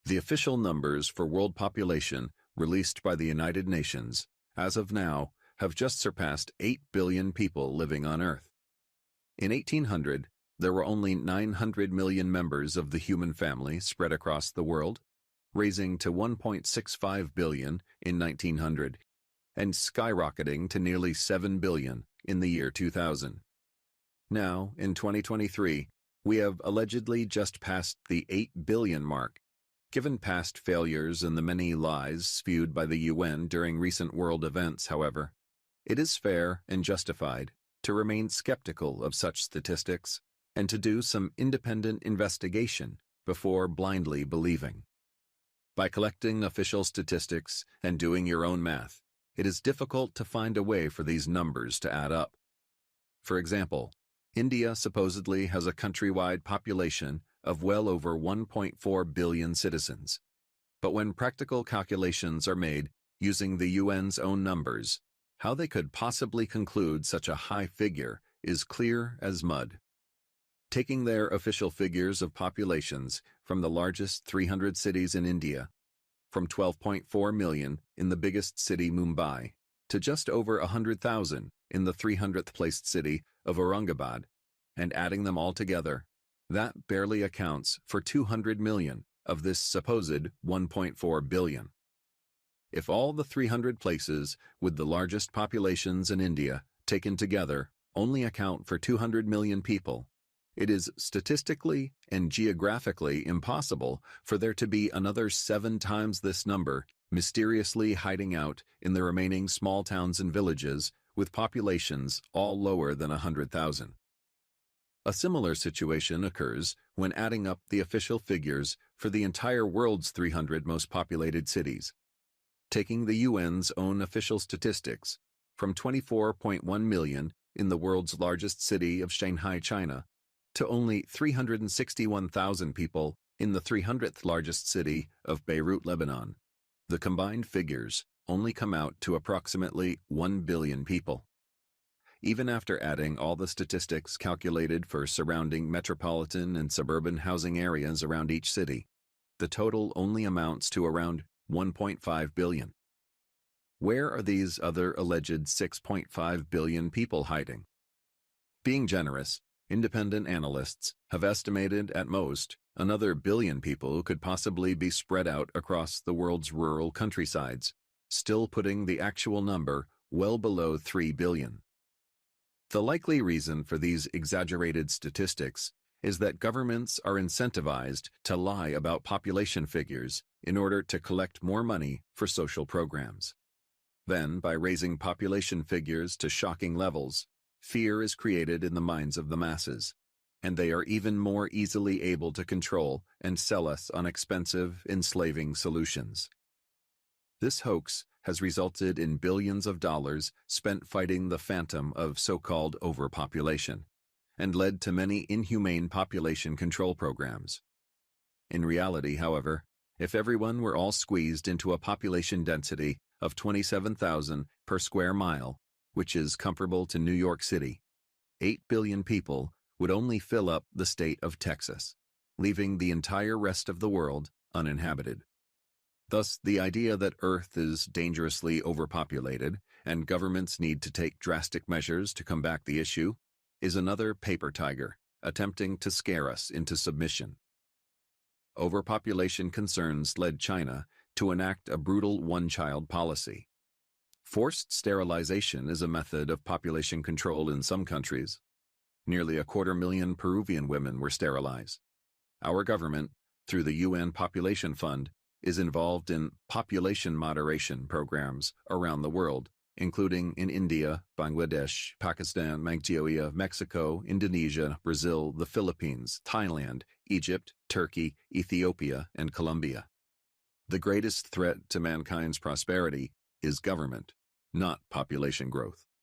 The official numbers for world population released by the United Nations, as of now, have just surpassed 8 billion people living on Earth. In 1800, there were only 900 million members of the human family spread across the world, raising to 1.65 billion in 1900 and skyrocketing to nearly 7 billion in the year 2000. Now, in 2023, we have allegedly just passed the 8 billion mark. Given past failures and the many lies spewed by the UN during recent world events, however, it is fair and justified to remain skeptical of such statistics and to do some independent investigation before blindly believing. By collecting official statistics and doing your own math, it is difficult to find a way for these numbers to add up. For example, India supposedly has a countrywide population of well over 1.4 billion citizens. But when practical calculations are made using the UN's own numbers, how they could possibly conclude such a high figure is clear as mud. Taking their official figures of populations from the largest 300 cities in India, from 12.4 million in the biggest city Mumbai to just over 100,000 in the 300th placed city of Aurangabad, and adding them all together, that barely accounts for 200 million of this supposed 1.4 billion. If all the 300 places with the largest populations in India taken together only account for 200 million people, it is statistically and geographically impossible for there to be another 7 times this number mysteriously hiding out in the remaining small towns and villages with populations all lower than 100,000. A similar situation occurs when adding up the official figures for the entire world's 300 most populated cities. Taking the UN's own official statistics from 24.1 million in the world's largest city of Shanghai, China, to only 361,000 people in the 300th largest city of Beirut, Lebanon, the combined figures only come out to approximately 1 billion people. Even after adding all the statistics calculated for surrounding metropolitan and suburban housing areas around each city, the total only amounts to around 1.5 billion. Where are these other alleged 6.5 billion people hiding? Being generous, independent analysts have estimated at most another billion people could possibly be spread out across the world's rural countrysides, still putting the actual number well below 3 billion. The likely reason for these exaggerated statistics is that governments are incentivized to lie about population figures in order to collect more money for social programs. Then, by raising population figures to shocking levels, fear is created in the minds of the masses, and they are even more easily able to control and sell us on expensive, enslaving solutions. This hoax has resulted in billions of dollars spent fighting the phantom of so-called overpopulation, and led to many inhumane population control programs. In reality, however, if everyone were all squeezed into a population density of 27,000 per square mile, which is comparable to New York City, 8 billion people would only fill up the state of Texas, leaving the entire rest of the world uninhabited. Thus, the idea that Earth is dangerously overpopulated and governments need to take drastic measures to combat the issue is another paper tiger attempting to scare us into submission. Overpopulation concerns led China to enact a brutal one-child policy. Forced sterilization is a method of population control in some countries. Nearly 250,000 Peruvian women were sterilized. Our government, through the UN Population Fund, is involved in population moderation programs around the world, including in India, Bangladesh, Pakistan, Mongolia, Mexico, Indonesia, Brazil, the Philippines, Thailand, Egypt, Turkey, Ethiopia, and Colombia. The greatest threat to mankind's prosperity is government, not population growth.